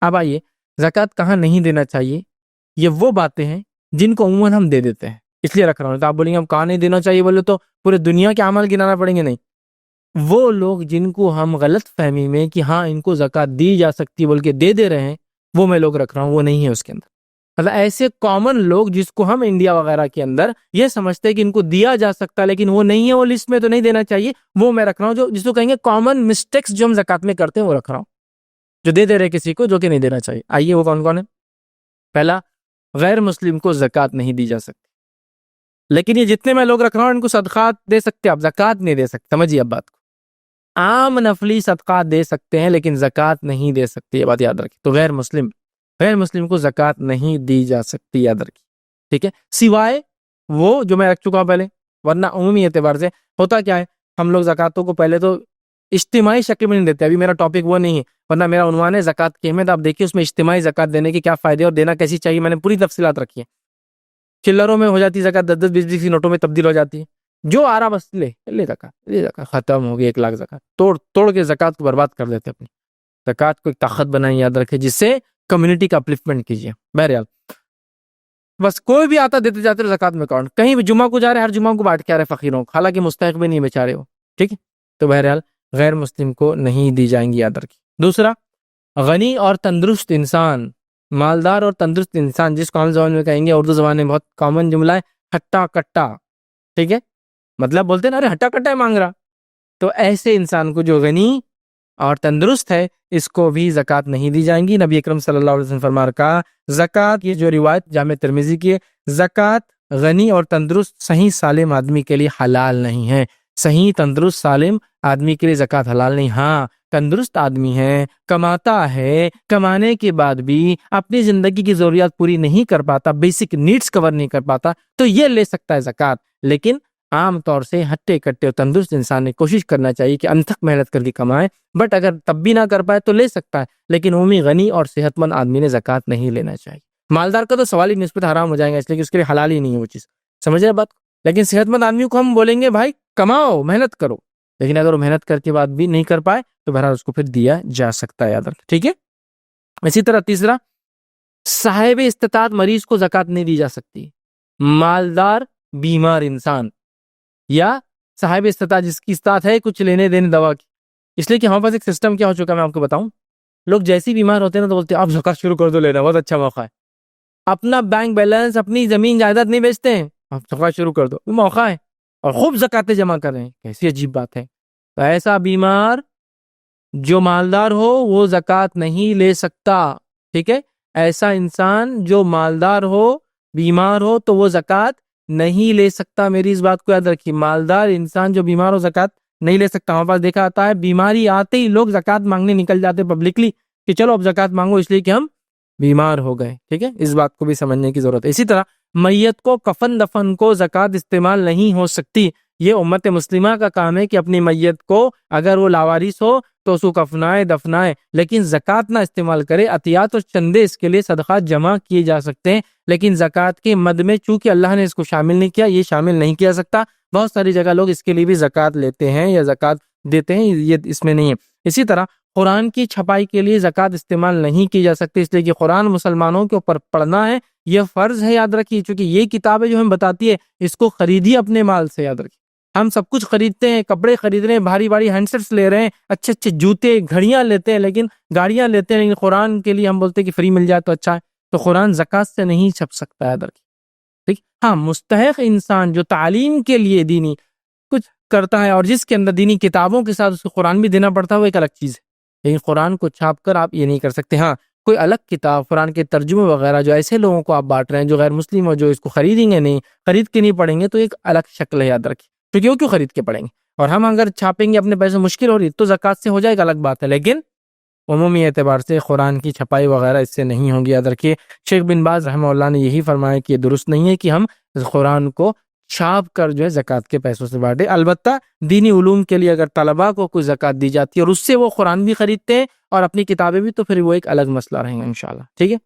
اب آئیے زکوٰۃ کہاں نہیں دینا چاہیے، یہ وہ باتیں ہیں جن کو عموماً ہم دے دیتے ہیں، اس لیے رکھ رہا ہوں۔ تو آپ بولیں گے ہم کہاں نہیں دینا چاہیے، بولے تو پورے دنیا کے اعمال گنانا پڑیں گے؟ نہیں، وہ لوگ جن کو ہم غلط فہمی میں کہ ہاں ان کو زکوٰۃ دی جا سکتی بول کے دے رہے ہیں، وہ میں لوگ رکھ رہا ہوں، وہ نہیں ہے اس کے اندر۔ مطلب ایسے کامن لوگ جس کو ہم انڈیا وغیرہ کے اندر یہ سمجھتے ہیں کہ ان کو دیا جا سکتا ہے لیکن وہ نہیں ہے، وہ لسٹ میں تو نہیں دینا چاہیے، وہ میں رکھ رہا ہوں، جو جس کو کہیں گے کامن مسٹیکس جو ہم زکوٰۃ میں کرتے ہیں وہ رکھ رہا ہوں، جو دے رہے کسی کو جو کہ نہیں دینا چاہیے۔ آئیے وہ کون کون ہے؟ پہلا، غیر مسلم کو زکوٰۃ نہیں دی جا سکتی، لیکن یہ جتنے میں لوگ رکھ رہا ہوں ان کو صدقات دے سکتے، آپ زکوٰۃ نہیں دے سکتے۔ سمجھیے اب بات کو، عام نفلی صدقات دے سکتے ہیں لیکن زکوٰۃ نہیں دے سکتے، یہ بات یاد رکھیں۔ تو غیر مسلم کو زکوٰۃ نہیں دی جا سکتی، یاد رکھیں، ٹھیک ہے، سوائے وہ جو میں رکھ چکا ہوں پہلے، ورنہ عمومی اعتبار سے ہوتا کیا ہے، ہم لوگ زکوٰۃوں کو پہلے تو اجتماعی شکل میں نہیں دیتے، ابھی میرا ٹاپک وہ نہیں ہے، ورنہ میرا عنوان ہے زکوٰۃ کی اہمیت۔ آپ دیکھیے اس میں اجتماعی زکوٰۃ دینے کے کیا فائدے اور دینا کیسی چاہیے، میں نے پوری تفصیلات رکھی ہیں۔ چلروں میں ہو جاتی زکوٰۃ، 10 20 کی نوٹوں میں تبدیل ہو جاتی ہے، جو آ رہا بس لے زکوٰۃ ختم ہو گئی، 1 لاکھ زکوٰۃ توڑ کے زکوٰۃ کو برباد کر دیتے اپنی۔ زکوٰۃ کو ایک طاقت بنائیں، یاد رکھیں، جس سے کمیونٹی کا اپلفمنٹ کیجیے۔ بہرحال بس کوئی بھی آتا دیتے جاتے زکوٰۃ میں اکاؤنٹ، کہیں بھی جمعہ کو جا رہے ہر جمعہ کو بانٹ کے آ رہے فقیروں کو، حالانکہ مستحق بھی نہیں بیچارے ہو، ٹھیک ہے۔ تو بہرحال غیر مسلم کو نہیں دی جائیں گی، یاد رکھیں۔ دوسرا، غنی اور تندرست انسان، مالدار اور تندرست انسان، جس کو ہم زبان میں کہیں گے، اردو زبان میں بہت کامن جملہ ہے، ہٹا کٹا، ٹھیک ہے، مطلب بولتے ہیں نا، ارے ہٹا کٹا ہے مانگ رہا، تو ایسے انسان کو جو غنی اور تندرست ہے اس کو بھی زکوٰۃ نہیں دی جائیں گی۔ نبی اکرم صلی اللہ علیہ وسلم فرما رکھا، زکوٰۃ، یہ جو روایت جامع ترمذی کی ہے، زکوٰۃ غنی اور تندرست صحیح سالم آدمی کے لیے حلال نہیں ہے۔ صحیح تندرست سالم آدمی کے لیے زکوٰۃ حلال نہیں۔ ہاں، تندرست آدمی ہے، کماتا ہے، کمانے کے بعد بھی اپنی زندگی کی ضروریات پوری نہیں کر پاتا، بیسک نیڈز کور نہیں کر پاتا، تو یہ لے سکتا ہے زکوٰۃ۔ لیکن عام طور سے ہٹے کٹے اور تندرست انسان نے کوشش کرنا چاہیے کہ انتھک محنت کر کے کمائے، بٹ اگر تب بھی نہ کر پائے تو لے سکتا ہے، لیکن عمومی غنی اور صحت مند آدمی نے زکوٰۃ نہیں لینا چاہیے۔ مالدار کا تو سوال ہی نسبت حرام ہو جائے گا، اس لیے کہ اس کے لیے حلال ہی نہیں ہے وہ چیز، سمجھ رہے بات۔ لیکن صحت مند آدمی کو ہم بولیں گے بھائی کماؤ، محنت کرو، لیکن اگر وہ محنت کر کے بعد بھی نہیں کر پائے تو بہرحال اس کو پھر دیا جا سکتا ہے، یاد رکھ، ٹھیک ہے۔ اسی طرح تیسرا، صاحب استطاعت مریض کو زکوٰۃ نہیں دی جا سکتی۔ مالدار بیمار انسان یا صاحب استطاعت جس کی استطاعت ہے کچھ لینے دینے دوا کی، اس لیے کہ ہمارے پاس ایک سسٹم کیا ہو چکا ہے، میں آپ کو بتاؤں، لوگ جیسے بیمار ہوتے ہیں نا تو بولتے ہیں آپ زکوٰۃ شروع کر دو لینا، بہت اچھا موقع ہے، اپنا بینک بیلنس اپنی زمین جائیداد نہیں بیچتے ہیں، آپ زکوٰۃ شروع کر دو، موقع ہے، اور خوب زکوٰۃیں جمع کر رہے ہیں، کیسی عجیب بات ہے۔ تو ایسا بیمار جو مالدار ہو وہ زکوٰۃ نہیں لے سکتا، ٹھیک ہے، ایسا انسان جو مالدار ہو بیمار ہو تو وہ زکوٰۃ نہیں لے سکتا۔ میری اس بات کو یاد رکھیے، مالدار انسان جو بیمار ہو زکوٰۃ نہیں لے سکتا۔ ہمارے پاس دیکھا آتا ہے بیماری آتے ہی لوگ زکوٰۃ مانگنے نکل جاتے پبلکلی کہ چلو اب زکوٰۃ مانگو اس لیے کہ ہم بیمار ہو گئے، ٹھیک ہے، اس بات کو بھی سمجھنے کی ضرورت ہے۔ اسی طرح میت کو کفن دفن کو زکوٰۃ استعمال نہیں ہو سکتی، یہ امت مسلمہ کا کام ہے کہ اپنی میت کو اگر وہ لاوارث ہو تو اس کو کفنائے دفنائے، لیکن زکوٰۃ نہ استعمال کرے۔ عطیات اور چندے اس کے لیے صدقات جمع کیے جا سکتے ہیں، لیکن زکوٰۃ کے مد میں چونکہ اللہ نے اس کو شامل نہیں کیا، یہ شامل نہیں کیا سکتا۔ بہت ساری جگہ لوگ اس کے لیے بھی زکوٰۃ لیتے ہیں یا زکوٰۃ دیتے ہیں، یہ اس میں نہیں ہے۔ اسی طرح قرآن کی چھپائی کے لیے زکوٰۃ استعمال نہیں کی جا سکتی، اس لیے کہ قرآن مسلمانوں کے اوپر پڑھنا ہے، یہ فرض ہے، یاد رکھیے، چونکہ یہ کتابیں جو ہمیں بتاتی ہے اس کو خریدیے اپنے مال سے، یاد رکھیے۔ ہم سب کچھ خریدتے ہیں، کپڑے خرید رہے ہیں، بھاری بھاری ہینڈسیٹس لے رہے ہیں، اچھے اچھے جوتے گھڑیاں لیتے ہیں، لیکن گاڑیاں لیتے ہیں، لیکن قرآن کے لیے ہم بولتے ہیں کہ فری مل جائے تو اچھا ہے، تو قرآن زکوٰۃ سے نہیں چھپ سکتا، یاد رکھیے، ٹھیک۔ ہاں، مستحق انسان جو تعلیم کے لیے دینی کچھ کرتا ہے اور جس کے اندر دینی کتابوں کے ساتھ اس کو قرآن بھی دینا پڑتا ہے، وہ ایک الگ چیز ہے، لیکن قرآن کو چھاپ کر آپ یہ نہیں کر سکتے۔ ہاں، کوئی الگ کتاب قرآن کے ترجمے وغیرہ جو ایسے لوگوں کو آپ بانٹ رہے ہیں جو غیر مسلم ہو، جو اس کو خریدیں گے نہیں، خرید کے نہیں پڑھیں گے، تو ایک الگ شکل ہے، یاد رکھیے، کیونکہ وہ کیوں خرید کے پڑھیں گے، اور ہم اگر چھاپیں گے اپنے پیسے مشکل ہو رہی تو زکوٰۃ سے ہو جائے گا، الگ بات ہے، لیکن عمومی اعتبار سے قرآن کی چھپائی وغیرہ اس سے نہیں ہوگی، یاد رکھیے۔ شیخ بن باز رحمہ اللہ نے یہی فرمایا کہ یہ درست نہیں ہے کہ ہم قرآن کو چھاپ کر جو ہے زکوٰۃ کے پیسوں سے بانٹے۔ البتہ دینی علوم کے لیے اگر طلباء کو کوئی زکوٰۃ دی جاتی ہے اور اس سے وہ قرآن بھی خریدتے ہیں اور اپنی کتابیں بھی، تو پھر وہ ایک الگ مسئلہ رہیں گا انشاءاللہ، ٹھیک ہے۔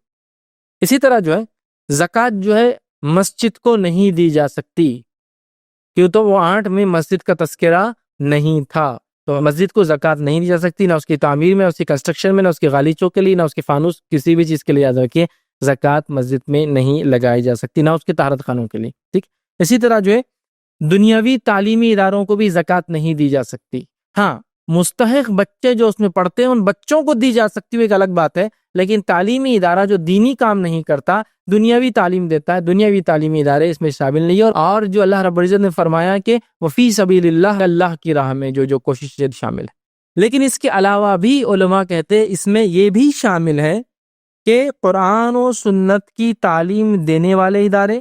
اسی طرح جو ہے زکوٰۃ جو ہے مسجد کو نہیں دی جا سکتی، کیوں تو وہ 8 میں مسجد کا تذکرہ نہیں تھا، تو مسجد کو زکوٰۃ نہیں دی جا سکتی، نہ اس کی تعمیر میں، نہ اس کی کنسٹرکشن میں، نہ اس کے غالیچوں کے لیے، نہ اس کے فانوس، کسی بھی چیز کے لیے یاد رکھیے زکوٰۃ مسجد میں نہیں لگائی جا سکتی، نہ اس کے طہارت خانوں کے لیے، ٹھیک۔ اسی طرح جو ہے دنیاوی تعلیمی اداروں کو بھی زکوٰۃ نہیں دی جا سکتی۔ ہاں مستحق بچے جو اس میں پڑھتے ہیں ان بچوں کو دی جا سکتی ہے، ایک الگ بات ہے، لیکن تعلیمی ادارہ جو دینی کام نہیں کرتا، دنیاوی تعلیم دیتا ہے، دنیاوی تعلیمی ادارے اس میں شامل نہیں ہے۔ اور جو اللہ رب العزت نے فرمایا کہ وفی سبیل اللہ، اللہ کی راہ میں جو کوشش شامل ہے۔ لیکن اس کے علاوہ بھی علماء کہتے ہیں اس میں یہ بھی شامل ہے کہ قرآن و سنت کی تعلیم دینے والے ادارے،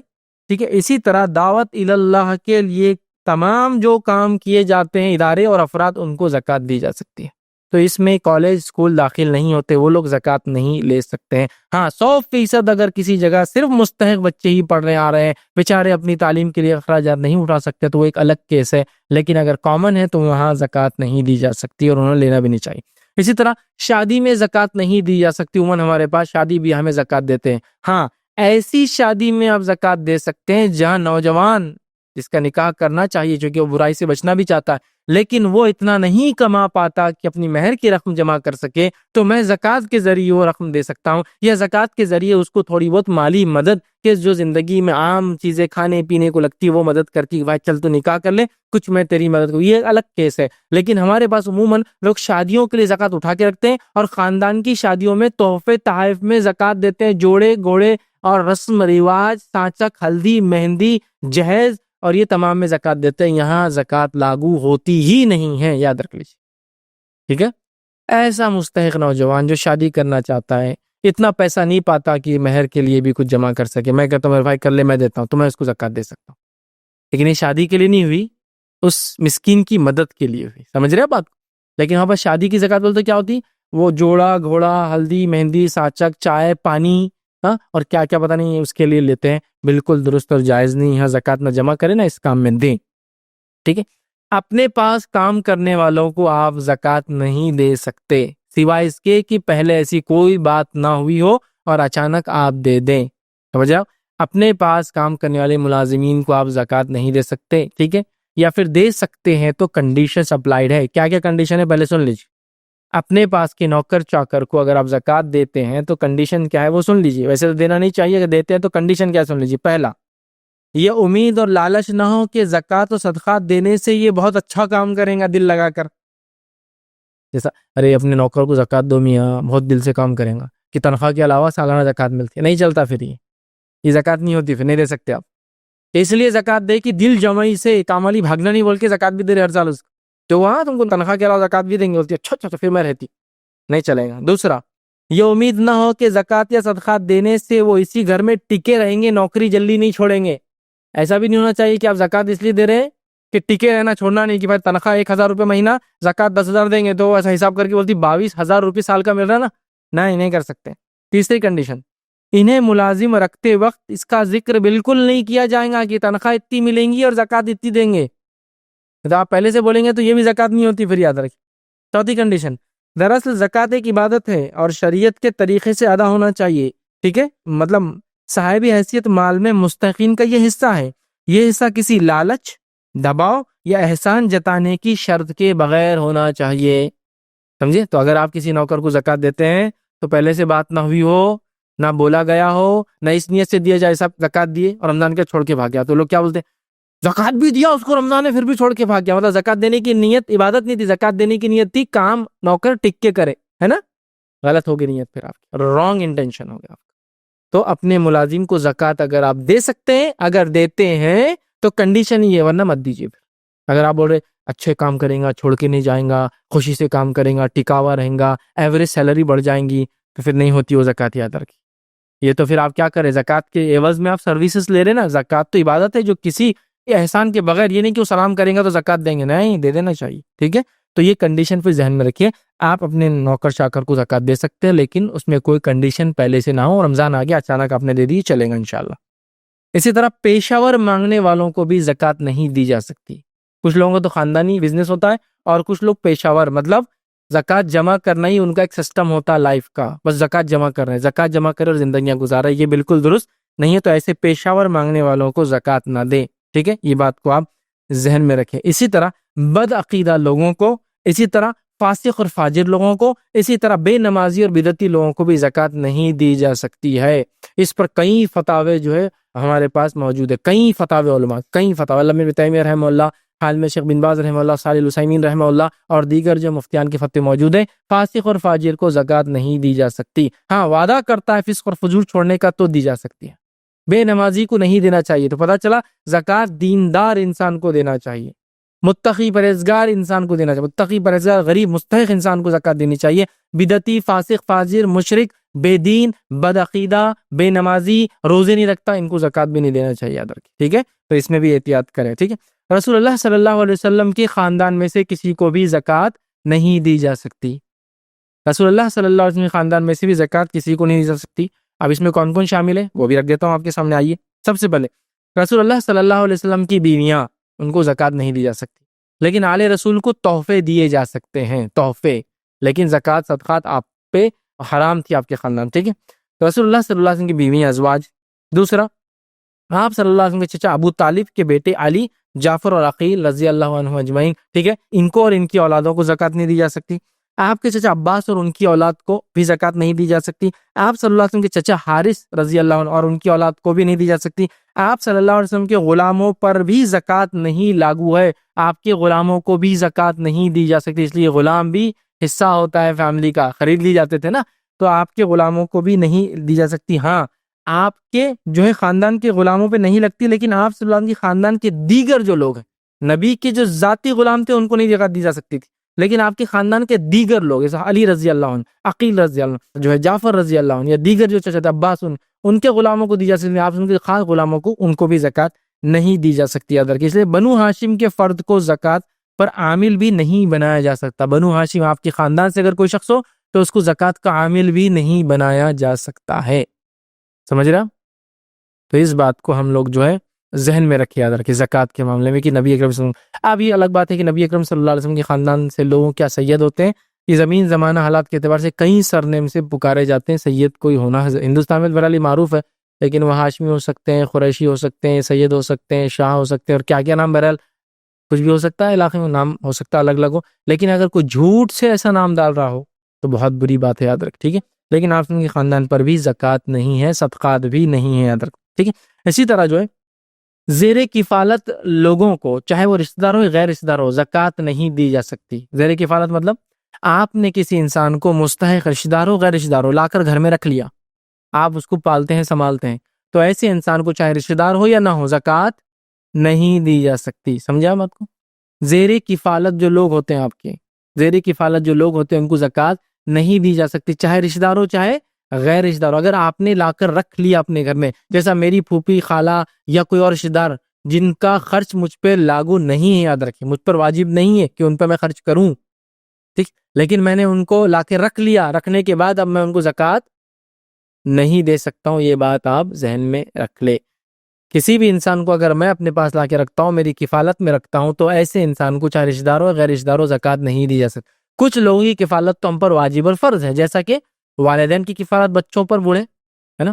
ٹھیک ہے، اسی طرح دعوت اللہ کے لیے تمام جو کام کیے جاتے ہیں ادارے اور افراد، ان کو زکوٰۃ دی جا سکتی ہے۔ تو اس میں کالج اسکول داخل نہیں ہوتے، وہ لوگ زکوٰۃ نہیں لے سکتے ہیں۔ ہاں 100% اگر کسی جگہ صرف مستحق بچے ہی پڑھنے آ رہے ہیں، بیچارے اپنی تعلیم کے لیے اخراجات نہیں اٹھا سکتے، تو وہ ایک الگ کیس ہے، لیکن اگر کامن ہے تو وہاں زکوٰۃ نہیں دی جا سکتی اور انہیں لینا بھی نہیں چاہیے۔ اسی طرح شادی میں زکوٰۃ نہیں دی جا سکتی، عموماً ہمارے پاس شادی بیاہ میں زکوٰۃ دیتے ہیں۔ ہاں ایسی شادی میں آپ زکوٰۃ دے سکتے ہیں جہاں نوجوان جس کا نکاح کرنا چاہیے، چونکہ وہ برائی سے بچنا بھی چاہتا ہے، لیکن وہ اتنا نہیں کما پاتا کہ اپنی مہر کی رقم جمع کر سکے، تو میں زکوٰۃ کے ذریعے وہ رقم دے سکتا ہوں، یا زکوٰۃ کے ذریعے اس کو تھوڑی بہت مالی مدد کہ جو زندگی میں عام چیزیں کھانے پینے کو لگتی ہے وہ مدد کرتی ہے، بھائی چل تو نکاح کر لے، کچھ میں تیری مدد کروں، یہ الگ کیس ہے۔ لیکن ہمارے پاس عموماً لوگ شادیوں کے لیے زکوٰۃ اٹھا کے رکھتے ہیں، اور خاندان کی شادیوں میں تحفے تحائف میں زکوٰۃ دیتے ہیں، جوڑے گھوڑے اور رسم رواج، سانچک، ہلدی، مہندی، جہیز، اور یہ تمام میں زکوٰۃ دیتے ہیں۔ یہاں زکوٰۃ لاگو ہوتی ہی نہیں ہے، یاد رکھ لیجیے، ٹھیک ہے۔ ایسا مستحق نوجوان جو شادی کرنا چاہتا ہے، اتنا پیسہ نہیں پاتا کہ مہر کے لیے بھی کچھ جمع کر سکے، میں کہتا ہوں میرے بھائی کر لے، میں دیتا ہوں، تو میں اس کو زکوٰۃ دے سکتا ہوں، لیکن یہ شادی کے لیے نہیں ہوئی، اس مسکین کی مدد کے لیے ہوئی، سمجھ رہے بات؟ لیکن وہاں پر شادی کی زکوٰۃ بولتے کیا ہوتی؟ وہ جوڑا گھوڑا، ہلدی مہندی، سانچک، چائے پانی، ہاں اور کیا کیا پتہ نہیں اس کے لیے لیتے ہیں، بالکل درست اور جائز نہیں ہے۔ زکوٰۃ نہ جمع کریں نہ اس کام میں دیں، ٹھیک ہے۔ اپنے پاس کام کرنے والوں کو آپ زکوٰۃ نہیں دے سکتے سوائے اس کے کہ پہلے ایسی کوئی بات نہ ہوئی ہو اور اچانک آپ دے دیں، سمجھ آؤ۔ اپنے پاس کام کرنے والے ملازمین کو آپ زکوٰۃ نہیں دے سکتے، ٹھیک ہے، یا پھر دے سکتے ہیں تو کنڈیشن اپلائیڈ ہے۔ کیا کیا کنڈیشن ہے پہلے سن لیجیے۔ اپنے پاس کے نوکر چاکر کو اگر آپ زکوٰۃ دیتے ہیں تو کنڈیشن کیا ہے وہ سن لیجیے، ویسے تو دینا نہیں چاہیے، اگر دیتے ہیں تو کنڈیشن کیا سن لیجیے۔ پہلا، یہ امید اور لالچ نہ ہو کہ زکوٰۃ و صدقات دینے سے یہ بہت اچھا کام کریں گا دل لگا کر، جیسا ارے اپنے نوکر کو زکوٰۃ دو میاں، بہت دل سے کام کریں گا، کہ تنخواہ کے علاوہ سالانہ زکوٰۃ ملتی ہے، نہیں چلتا، پھر یہ زکوٰۃ نہیں ہوتی، پھر نہیں دے سکتے آپ۔ اس لیے زکوٰۃ دے کہ دل جمعی سے کام والی بھاگنا نہیں بول کے زکوٰۃ بھی دے رہے ہر سال اس کو، تو وہاں تم کو تنخواہ کے علاوہ زکوٰۃ بھی دیں گے، بولتی اچھا تو پھر میں رہتی، نہیں چلے گا۔ دوسرا، یہ امید نہ ہو کہ زکوٰۃ یا صدقات دینے سے وہ اسی گھر میں ٹکے رہیں گے، نوکری جلدی نہیں چھوڑیں گے۔ ایسا بھی نہیں ہونا چاہیے کہ آپ زکوٰۃ اس لیے دے رہے ہیں کہ ٹکے رہنا، چھوڑنا نہیں، کہ بھائی تنخواہ 1000 روپے مہینہ، زکوٰۃ 10,000 دیں گے، تو ایسا حساب کر کے بولتی 22,000 روپے سال کا مل رہا نا، نہیں کر سکتے۔ تیسری کنڈیشن، انہیں ملازم رکھتے وقت اس کا ذکر بالکل نہیں کیا جائے گا کہ تنخواہ اتنی ملیں گی اور زکوٰۃ اتنی دیں گے، تو آپ پہلے سے بولیں گے تو یہ بھی زکوٰۃ نہیں ہوتی، پھر یاد رکھیں۔ چوتھی کنڈیشن، دراصل زکوٰۃ ایک عبادت ہے اور شریعت کے طریقے سے ادا ہونا چاہیے، ٹھیک ہے، مطلب صاحب حیثیت مال میں مستحقین کا یہ حصہ ہے، یہ حصہ کسی لالچ، دباؤ یا احسان جتانے کی شرط کے بغیر ہونا چاہیے، سمجھے؟ تو اگر آپ کسی نوکر کو زکوٰۃ دیتے ہیں تو پہلے سے بات نہ ہوئی ہو، نہ بولا گیا ہو، نہ اس نیت سے دیا جائے سب زکوٰۃ دیے اور رمضان کے چھوڑ کے بھاگ گیا، تو لوگ کیا بولتے ہیں زکوٰۃ بھی دیا اس کو رمضان میں پھر بھی چھوڑ کے بھاگ گیا، مطلب زکوٰۃ دینے کی نیت عبادت نہیں تھی، زکوٰۃ دینے کی نیت تھی کام نوکر ٹک کے کرے، ہے نا؟ غلط ہوگی نیت، پھر آپ کی رانگ انٹینشن ہو گیا آپ کا۔ تو اپنے ملازم کو زکوٰۃ اگر آپ دے سکتے ہیں، اگر دیتے ہیں تو کنڈیشن ہی ہے، ورنہ مت دیجیے۔ پھر اگر آپ بول رہے اچھے کام کریں گا، چھوڑ کے نہیں جائیں گا، خوشی سے کام کریں گا، ٹکاوا رہیں گا، ایوریج سیلری بڑھ جائیں گی، تو پھر نہیں ہوتی وہ زکوٰۃ، یاد رکھیے۔ یہ تو پھر آپ کیا کریں، زکوٰۃ کے عوض میں آپ سروسز لے رہے نا، زکوٰۃ تو عبادت ہے جو کسی احسان کے بغیر، یہ نہیں کہ وہ سلام کریں گا تو زکوٰۃ دیں گے، نہیں، دے دینا چاہیے، ٹھیک ہے۔ تو یہ کنڈیشن پھر ذہن میں رکھیے، آپ اپنے نوکر چاکر کو زکوٰۃ دے سکتے ہیں، لیکن اس میں کوئی کنڈیشن پہلے سے نہ ہو، رمضان آ گیا اچانک آپ نے دے دی، چلے گا انشاءاللہ۔ اسی طرح پیشہ ور مانگنے والوں کو بھی زکوٰۃ نہیں دی جا سکتی۔ کچھ لوگوں کا تو خاندانی بزنس ہوتا ہے اور کچھ لوگ پیشہ ور، مطلب زکوٰۃ جمع کرنا ہی ان کا ایک سسٹم ہوتا ہے لائف کا، بس زکوٰۃ جمع کر رہے ہیں، زکوٰۃ جمع کر اور زندگیاں گزار رہے ہیں، یہ بالکل درست نہیں ہے۔ تو ایسے پیشہ ور مانگنے والوں کو زکوٰۃ نہ دیں، ٹھیک ہے، یہ بات کو آپ ذہن میں رکھیں۔ اسی طرح بد عقیدہ لوگوں کو اسی طرح فاسق اور فاجر لوگوں کو، اسی طرح بے نمازی اور بدعتی لوگوں کو بھی زکوٰۃ نہیں دی جا سکتی ہے۔ اس پر کئی فتاوے جو ہے ہمارے پاس موجود ہے، کئی فتاوے علماء، کئی فتاوے، علامہ ابن تیمیہ رحمہ اللہ، حال میں شیخ بن باز رحمہ اللہ، صالح العثیمین رحمہ اللہ اور دیگر جو مفتیان کے فتوے موجود ہیں، فاسق اور فاجر کو زکوٰۃ نہیں دی جا سکتی۔ ہاں وعدہ کرتا ہے فسق اور فجور چھوڑنے کا تو دی جا سکتی ہے، بے نمازی کو نہیں دینا چاہیے۔ تو پتہ چلا زکوٰۃ دیندار انسان کو دینا چاہیے، متقی پرہیزگار انسان کو دینا چاہیے، متقی پرہیزگار غریب مستحق انسان کو زکوٰۃ دینی چاہیے۔ بدعتی، فاسق، فاجر، مشرک، بے دین، بدعقیدہ، بے نمازی، روزے نہیں رکھتا، ان کو زکوٰۃ بھی نہیں دینا چاہیے، یاد رکھیں، ٹھیک ہے؟ تو اس میں بھی احتیاط کریں، ٹھیک ہے؟ رسول اللہ صلی اللہ علیہ وسلم کے خاندان میں سے کسی کو بھی زکوٰۃ نہیں دی جا سکتی۔ رسول اللہ صلی اللہ علیہ وسلم کے خاندان میں سے بھی زکوٰۃ کسی کو نہیں دی جا سکتی۔ اب اس میں کون کون شامل ہے وہ بھی رکھ دیتا ہوں آپ کے سامنے، آئیے۔ سب سے پہلے رسول اللہ صلی اللہ علیہ وسلم کی بیویاں، ان کو زکوٰۃ نہیں دی جا سکتی، لیکن آل رسول کو تحفے دیے جا سکتے ہیں، تحفے، لیکن زکوٰۃ صدقات آپ پہ حرام تھی، آپ کے خاندان، ٹھیک ہے؟ تو رسول اللہ صلی اللہ علیہ وسلم کی بیویاں، ازواج۔ دوسرا، آپ صلی اللہ علیہ وسلم کے چچا ابو طالب کے بیٹے علی، جعفر اور عقیل رضی اللہ عنہ اجمعین، ٹھیک ہے؟ ان کو اور ان کی اولادوں کو زکوٰۃ نہیں دی جا سکتی۔ آپ کے چچا عباس اور ان کی اولاد کو بھی زکوٰۃ نہیں دی جا سکتی۔ آپ صلی اللہ علیہ وسلم کے چچا حارث رضی اللہ عنہ اور ان کی اولاد کو بھی نہیں دی جا سکتی۔ آپ صلی اللہ علیہ وسلم کے غلاموں پر بھی زکوٰۃ نہیں لاگو ہے، آپ کے غلاموں کو بھی زکوٰۃ نہیں دی جا سکتی، اس لیے غلام بھی حصہ ہوتا ہے فیملی کا، خرید لی جاتے تھے نا، تو آپ کے غلاموں کو بھی نہیں دی جا سکتی۔ ہاں آپ کے جو ہے خاندان کے غلاموں پہ نہیں لگتی، لیکن آپ صلی اللہ علیہ وسلم کے خاندان کے دیگر جو لوگ ہیں، نبی کے جو ذاتی غلام تھے ان کو نہیں زکوٰۃ دی جا سکتی تھی، لیکن آپ کے خاندان کے دیگر لوگ جیسے علی رضی اللہ عنہ، عقیل رضی اللہ عنہ، جو ہے جعفر رضی اللہ عنہ، یا دیگر جو چچا عباس ان کے غلاموں کو دی جا سکتی ہے، آپ ان کے خاص غلاموں کو ان کو بھی زکوٰۃ نہیں دی جا سکتی ادر کی۔ اس لیے بنو ہاشم کے فرد کو زکوٰۃ پر عامل بھی نہیں بنایا جا سکتا۔ بنو ہاشم آپ کے خاندان سے اگر کوئی شخص ہو تو اس کو زکوٰۃ کا عامل بھی نہیں بنایا جا سکتا ہے، سمجھ رہا؟ تو اس بات کو ہم لوگ جو ہے ذہن میں رکھے یاد رکھے زکوٰۃ کے معاملے میں کہ نبی اکرم صلی اللہ علیہ وسلم، اب یہ الگ بات ہے کہ نبی اکرم صلی اللہ علیہ وسلم کے خاندان سے لوگوں کیا سید ہوتے ہیں، یہ زمین زمانہ حالات کے اعتبار سے کئی سرنیم سے پکارے جاتے ہیں، سید کوئی ہونا ہندوستان میں بہرحال معروف ہے، لیکن وہ ہاشمی ہو سکتے ہیں، قریشی ہو سکتے ہیں، سید ہو سکتے ہیں، شاہ ہو سکتے ہیں، اور کیا کیا نام، بہرحال کچھ بھی ہو سکتا ہے، علاقے میں نام ہو سکتا ہے الگ الگ ہو، لیکن اگر کوئی جھوٹ سے ایسا نام ڈال رہا ہو تو بہت بری بات ہے، یاد رکھ، ٹھیک ہے؟ لیکن آپ کے خاندان پر بھی زکوٰۃ نہیں ہے، صدقات بھی نہیں ہے، یاد رکھ، ٹھیک ہے؟ اسی طرح جو ہے زیر کفالت لوگوں کو، چاہے وہ رشتہ دار ہو یا غیر رشتہ دار ہو، زکوٰۃ نہیں دی جا سکتی۔ زیر کفالت مطلب آپ نے کسی انسان کو، مستحق رشتہ دار ہو غیر رشتہ دار ہو، لا کر گھر میں رکھ لیا، آپ اس کو پالتے ہیں، سنبھالتے ہیں، تو ایسے انسان کو چاہے رشتہ دار ہو یا نہ ہو، زکوٰۃ نہیں دی جا سکتی۔ سمجھا بات کو؟ زیر کفالت جو لوگ ہوتے ہیں، آپ کے زیر کفالت جو لوگ ہوتے ہیں، ان کو زکوٰۃ نہیں دی جا سکتی، چاہے رشتہ دار ہو چاہے غیر رشتہ دار ہو۔ اگر آپ نے لا کر رکھ لیا اپنے گھر میں، جیسا میری پھوپھی، خالہ یا کوئی اور رشتہ دار جن کا خرچ مجھ پہ لاگو نہیں ہے، یاد رکھیں، مجھ پر واجب نہیں ہے کہ ان پہ میں خرچ کروں، ٹھیک، لیکن میں نے ان کو لا کے رکھ لیا، رکھنے کے بعد اب میں ان کو زکوٰۃ نہیں دے سکتا ہوں، یہ بات آپ ذہن میں رکھ لے۔ کسی بھی انسان کو اگر میں اپنے پاس لا کے رکھتا ہوں، میری کفالت میں رکھتا ہوں، تو ایسے انسان کو چاہے رشتہ دار ہو غیر رشتہ دار ہو، زکوٰۃ نہیں دی جا سکتی۔ کچھ لوگوں کی کفالت تو ہم پر واجب اور فرض ہے، جیسا کہ والدین کی کفالت بچوں پر بوڑھے، ہے نا؟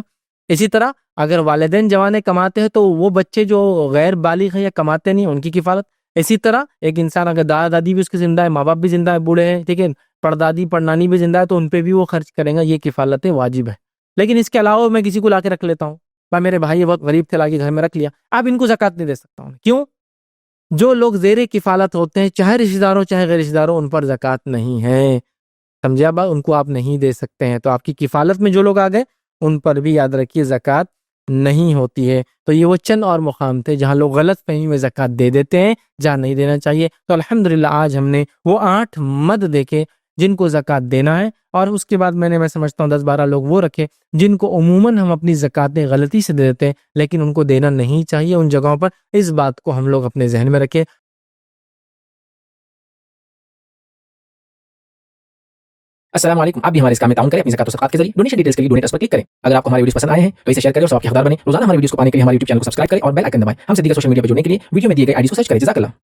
اسی طرح اگر والدین جوانے کماتے ہیں تو وہ بچے جو غیر بالغ ہیں یا کماتے نہیں، ان کی کفالت۔ اسی طرح ایک انسان اگر دادا دادی بھی اس کے زندہ ہے، ماں باپ بھی زندہ ہے، بوڑھے ہیں، ٹھیک ہے، پردادی پڑنانی بھی زندہ ہے، تو ان پہ بھی وہ خرچ کریں گا، یہ کفالتیں واجب ہے۔ لیکن اس کے علاوہ میں کسی کو لا کے رکھ لیتا ہوں، میرے بھائی بہت غریب تھے، لا کے گھر میں رکھ لیا، اب ان کو زکوٰۃ نہیں دے سکتا ہوں، کیوں؟ جو لوگ زیر کفالت ہوتے ہیں، چاہے رشتہ دار ہو چاہے غیر رشتہ دار ہو، ان پر زکوٰۃ نہیں ہے، سمجھا بات؟ ان کو آپ نہیں دے سکتے ہیں۔ تو آپ کی کفالت میں جو لوگ آ گئے ان پر بھی یاد رکھیے زکوٰۃ نہیں ہوتی ہے۔ تو یہ وہ چند اور مقام تھے جہاں لوگ غلط فہمی میں زکوٰۃ دے دیتے ہیں، جہاں نہیں دینا چاہیے۔ تو الحمدللہ آج ہم نے وہ 8 مد دیکھے جن کو زکوٰۃ دینا ہے، اور اس کے بعد میں سمجھتا ہوں 10-12 لوگ وہ رکھے جن کو عموماً ہم اپنی زکوٰۃیں غلطی سے دے دیتے ہیں، لیکن ان کو دینا نہیں چاہیے ان جگہوں پر۔ اس بات کو ہم لوگ اپنے ذہن میں رکھیں۔ السلام علیکم، آپ بھی ہمارے اس کام میں تعاون کریں اپنی زکوٰۃ و صدقات کے ذریعے۔ ڈونیشن ڈیٹیلز کے لیے ڈونیٹ پر کلک کریں۔ اگر آپ کو ہمارے ویڈیوز پسند آئے ہیں تو اسے شیئر کریں اور ثواب کے حقدار بنیں۔ روزانہ ہمارے ویڈیوز کو پانے کے لیے ہمارے یوٹیوب چینل کو سبسکرائب کریں اور بیل آئکن دبائیں۔ ہم سے دیگر سوشل میڈیا پر جڑنے کے لیے ویڈیو میں دیے گئے آئی ڈی کو سرچ کریں۔ جزاک اللہ۔